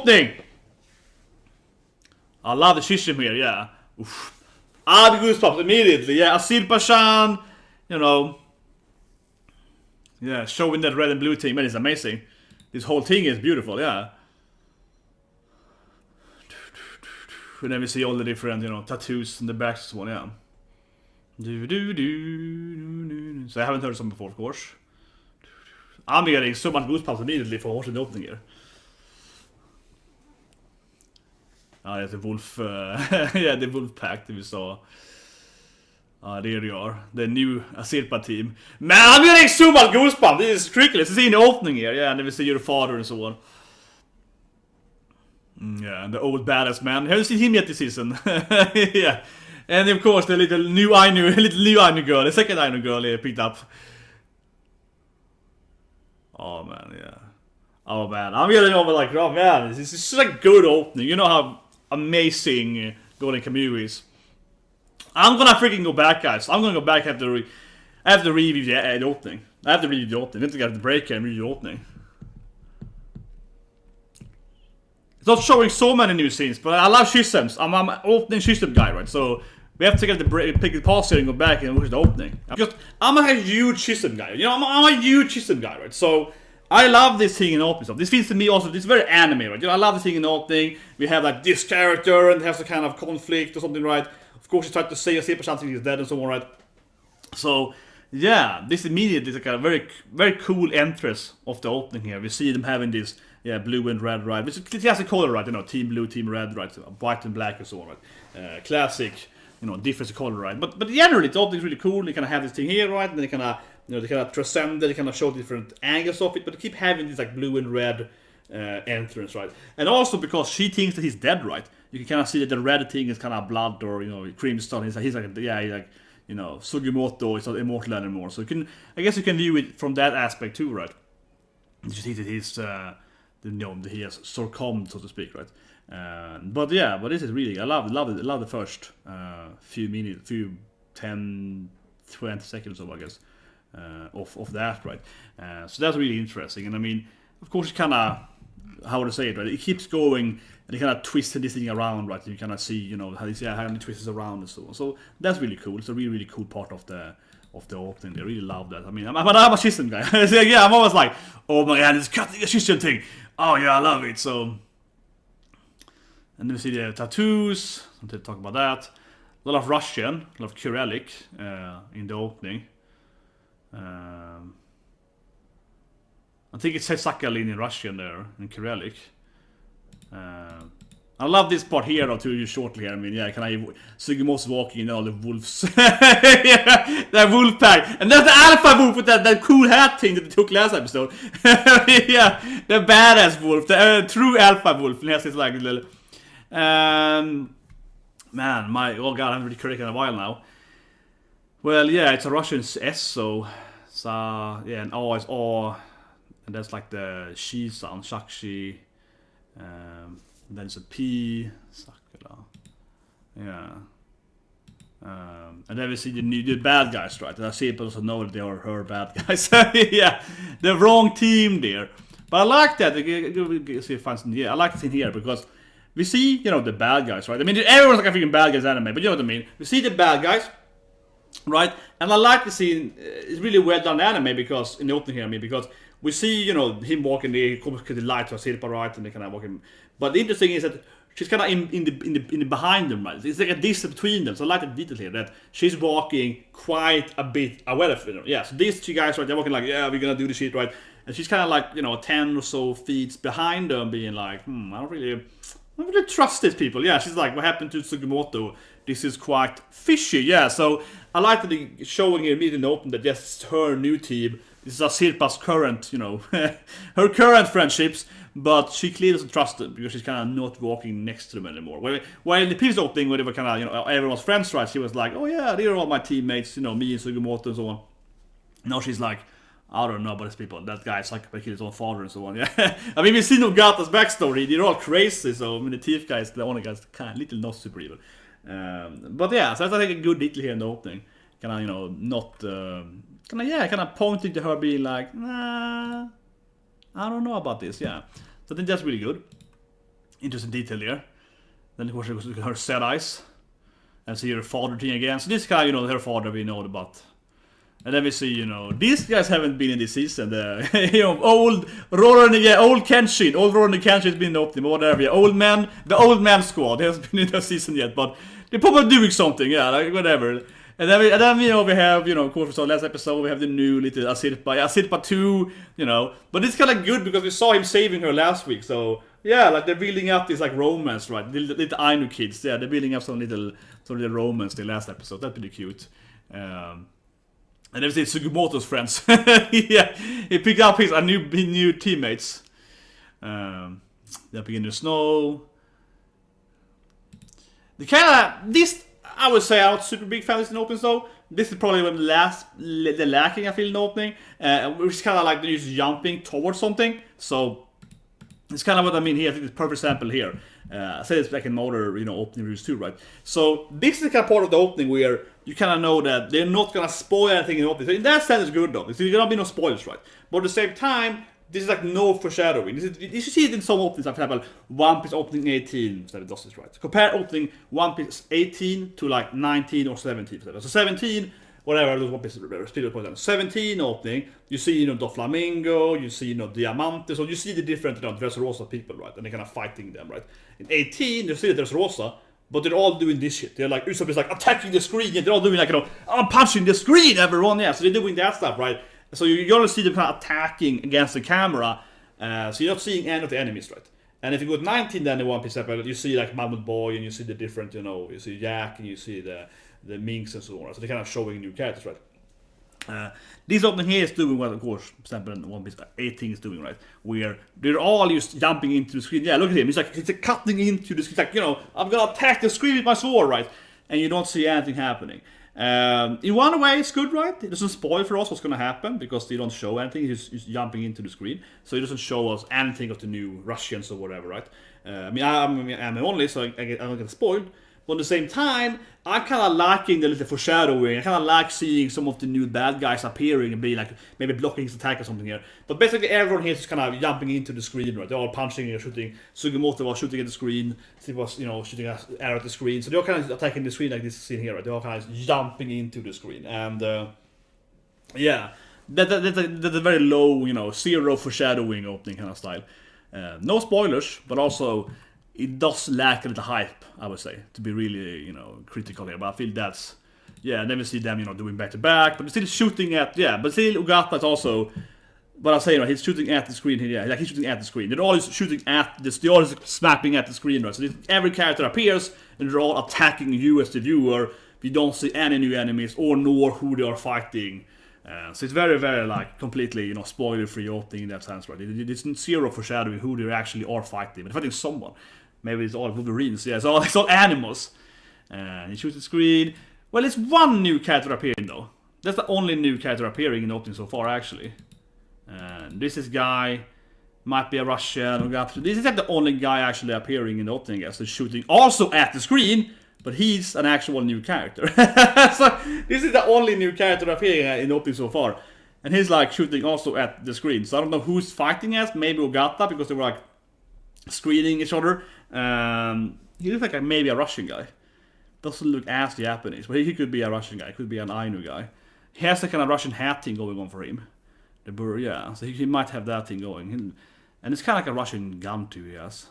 opening! I love the Schism here, yeah. Oof. The goosebumps immediately, yeah. Asirpa-chan, you know. Yeah, showing that red and blue team, man, it's amazing. This whole thing is beautiful, yeah. And then we see all the different, you know, tattoos in the back of this one, yeah. So I haven't heard some before, of course. I'm getting so much goosebumps immediately for watching the opening here. Yeah, the wolf, yeah, the wolf pact that we saw. There they are, the new Asirpa team. Man, I'm getting so much goosebumps. This is ridiculous. You see in the opening here, yeah, and then we see your father and so on. Yeah, and the old badass man. Haven't seen him yet this season. Yeah, and of course the little new Ainu girl, the second Ainu girl he picked up. Oh man, yeah. Oh man, I'm getting over like, oh man, this is such a good opening. You know how amazing Golden Kamuy is. I'm gonna freaking go back, guys. I'm gonna go back after review the opening. I have to review the opening. I have to get the break and review the opening. It's not showing so many new scenes, but I love Schisms. I'm an opening Schism guy, right? So we have to get the break, pick the pause here and go back and watch the opening. Because I'm a huge Schism guy. You know, I'm a huge Schism guy, right? So I love this thing in opening stuff. This feels to me also, this is very anime, right? You know, I love this thing in opening. We have like this character and it has a kind of conflict or something, right? Of course, you try to say asirpa something is dead and so on, right? So yeah, this immediately is like a very, very cool entrance of the opening here. We see them having this, yeah, blue and red, right? Which is classic color, right? You know, team blue, team red, right? So white and black and so on, right? Classic, you know, difference of color, right? But generally, the opening is really cool. They kind of have this thing here, right? And then they kind of, you know, they kind of transcend it, they kind of show different angles of it, but they keep having this like blue and red entrance, right? And also because she thinks that he's dead, right? You can kind of see that the red thing is kind of blood or, you know, creamstone. He's like, yeah, he's like, you know, sugimoto is not immortal anymore. So you can, I guess you can view it from that aspect too, right? You see that he's, you know, he has succumbed, so to speak, right? But yeah, but this is really, I love the first few minutes, few 10, 20 seconds or so, I guess, of that, right? So that's really interesting. And I mean, of course, it kind of, how would I say it, right? It keeps going and it kind of twists this thing around, right? You kind of see, you know, how it twists around and so on. So that's really cool. It's a really, really cool part of the opening. I really love that. I mean, I'm a Schism guy. Yeah, I'm always like, oh my god, it's cutting a Schism thing. Oh yeah, I love it. So, and then we see the tattoos. I'm going to talk about that. A lot of Russian, a lot of Cyrillic in the opening. I think it says Sakhalin in Russian there, in Cyrillic. I love this part here though, too, shortly here. I mean, yeah, Sugimoto's walking in all the wolves. Yeah, that wolf pack. And there's the alpha wolf with that cool hat thing that they took last episode. Yeah, the badass wolf, the true alpha wolf. And he has this like little... man, oh god, I haven't really correct in a while now. Well, yeah, it's a Russian S, so yeah, and O is O. And that's like the she sound, Shakshi. And then it's a P, Sakura. Yeah. And then we see the bad guys, right? And I see people also know that they are her bad guys. Yeah, the wrong team there. But I like that. See if I find I like this in here because we see, you know, the bad guys, right? I mean, everyone's like a freaking bad guys anime, but you know what I mean? We see the bad guys, right? And I like the scene. It's really well done anime because in the opening here, I mean, because we see, you know, him walking the light to asirpa, right? And they kind of walking. But the interesting is that she's kind of in the behind them, right? It's like a distance between them. So I like the detail here that she's walking quite a bit away from them. Yeah, so these two guys, right? They're walking like, yeah, we're gonna do this shit, right? And she's kind of like, you know, 10 or so feet behind them, being like, I don't really trust these people. Yeah, she's like, what happened to Sugimoto? This is quite fishy. Yeah, so I like that they're showing here immediately in the open that yes, it's her new team. This is Asirpa's current, you know, her current friendships, but she clearly doesn't trust them because she's kind of not walking next to them anymore. While in the previous opening, where they were kind of, you know, everyone's friends, right? She was like, oh yeah, they're all my teammates, you know, me and Sugimoto and so on. Now she's like, I don't know about these people. That guy's like killed his own father and so on. Yeah, I mean, we see Nogata's backstory. They're all crazy. So I mean, the thief guy is the only guy that's kind of little not super evil. But yeah, so that's I think a good detail here in the opening. Kind of, you know, not kind of pointing to her being like, nah, I don't know about this. Yeah, so I think that's really good. Interesting detail here. Then of course it goes to her sad eyes. And see her father thing again. So this guy, you know, her father we know about. And then we see, you know, these guys haven't been in this season. You know, old Kenshin. Old Roran Kenshin has been in the Optim, whatever. Yeah, the old man squad. They hasn't been in the season yet, but they're probably doing something, yeah, like whatever. And then you know, we have, you know, of course we saw last episode, we have the new little Asirpa 2, you know. But it's kind of good because we saw him saving her last week, so yeah, like they're building up this like romance, right? The little Ainu kids, yeah, they're building up some little romance the last episode. That's pretty cute. And then we see Sugimoto's friends. Yeah, he picked up his new teammates. They're in the snow. The kind of this, I would say, I'm not super big fan of this in openings though. This is probably one of the lacking I feel in the opening, which is kind of like they're just jumping towards something. So it's kind of what I mean here. I think it's a perfect sample here. I said it's back in Motor, you know, opening reviews too, right? So this is the kind of part of the opening where you kind of know that they're not gonna spoil anything in the opening. So in that sense, it's good though. There's gonna be no spoilers, right? But at the same time, this is like no foreshadowing. You should see it in some openings, like for example, One Piece opening 18, so it does this, right? Compare opening One Piece 18 to like 19 or 17. So 17, whatever, those One Piece speed point. 17 opening, you see, you know, Doflamingo, you see, you know, Diamante, so you see the different, you know, Dressrosa people, right? And they're kind of fighting them, right? In 18, you see the Dressrosa, but they're all doing this shit. They're like, Usopp is like attacking the screen, and they're all doing like, you know, I'm punching the screen, everyone, yeah. So they're doing that stuff, right? So you're gonna see them kind of attacking against the camera, so you're not seeing any of the enemies, right? And if you go to 19 then in One Piece episode, you see like Mammoth Boy, and you see the different, you know, you see Yak, and you see the Minks and so on. So they're kind of showing new characters, right? This opening here is doing what, of course, for example, One Piece 18 is doing, right? Where they're all just jumping into the screen. Yeah, look at him. He's like cutting into the screen. It's like, you know, I'm gonna attack the screen with my sword, right? And you don't see anything happening. In one way, it's good, right? It doesn't spoil for us what's gonna happen because they don't show anything. He's jumping into the screen, so it doesn't show us anything of the new Russians or whatever, right? I mean, I'm only, so I don't get spoiled. But at the same time, I'm kind of liking the little foreshadowing. I kind of like seeing some of the new bad guys appearing and being like maybe blocking his attack or something here. But basically, everyone here is kind of jumping into the screen, right? They're all punching and shooting. Sugimoto was shooting at the screen. Steve was, you know, shooting an arrow at the screen. So they're all kind of attacking the screen like this scene here, right? They're all kind of jumping into the screen. And yeah, that's a very low, you know, zero foreshadowing opening kind of style. No spoilers, but also it does lack a little hype, I would say, to be really, you know, critical here. But I feel that's, yeah, and then we see them, you know, doing back to back, but still shooting at, yeah, but still Ugata is also, what I'm saying, right, he's shooting at the screen here, yeah, like he's shooting at the screen. They're always shooting at this, they're always snapping at the screen, right? So every character appears, and they're all attacking you as the viewer. We don't see any new enemies or nor who they are fighting. So it's very, very, like, completely, you know, spoiler-free opening in that sense, right? It's zero foreshadowing who they actually are fighting. But fighting someone. Maybe it's all Wolverines, yeah, it's all animals. He shoots the screen. Well, it's one new character appearing, though. That's the only new character appearing in the opening so far, actually. This guy might be a Russian. This is like the only guy actually appearing in the opening, I guess. They're shooting also at the screen, but he's an actual new character. So this is the only new character appearing in the opening so far. And he's like shooting also at the screen. So I don't know who's fighting as. Maybe Ogata, because they were like screening each other. He looks like maybe a Russian guy. Doesn't look as Japanese, but he could be a Russian guy. Could be an Ainu guy. He has a kind of Russian hat thing going on for him. Yeah, so he might have that thing going. And it's kind of like a Russian gun too, he has.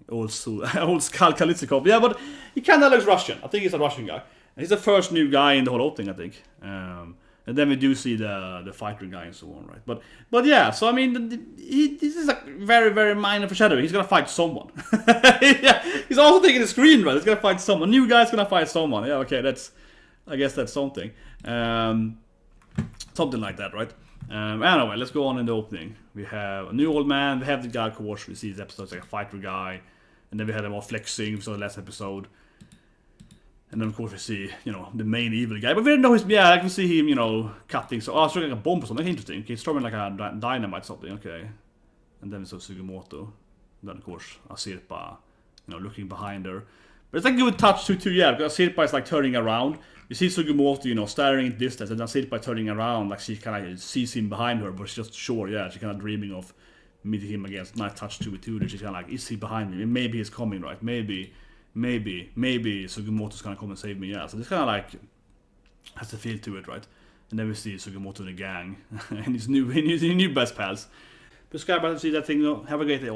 Old Skull Kalitzikov. Yeah, but he kind of looks Russian. I think he's a Russian guy. And he's the first new guy in the whole opening, I think. And then we do see the fighter guy and so on, right? But yeah, so I mean, this is like very, very minor foreshadowing. He's gonna fight someone. Yeah, he's also taking the screen, right? He's gonna fight someone. New guy's gonna fight someone. Yeah, okay, I guess that's something. Something like that, right? Anyway, let's go on in the opening. We have a new old man. We have the guy, of course. We see his episodes like a fighter guy, and then we had him all flexing. We saw the last episode. And then of course we see, you know, the main evil guy. But we don't know his, yeah, I can see him, you know, cutting. So, he's throwing like a bomb or something. Interesting. He's throwing like a dynamite or something. Okay. And then we saw Sugimoto. Then of course Asirpa, you know, looking behind her. But it's like a good touch too, yeah, because Asirpa is like turning around. You see Sugimoto, you know, staring in distance, and Asirpa turning around, like she kind of sees him behind her, but she's just sure, yeah, she's kind of dreaming of meeting him against nice touch 2v2. She's kind of like, is he behind me? Maybe he's coming, right? Maybe Sugimoto's gonna come and save me. Yeah, so this kind of like has a feel to it, right? And then we see Sugimoto in the gang and his new best pals. Subscribe button to see that thing though. Have a great day all.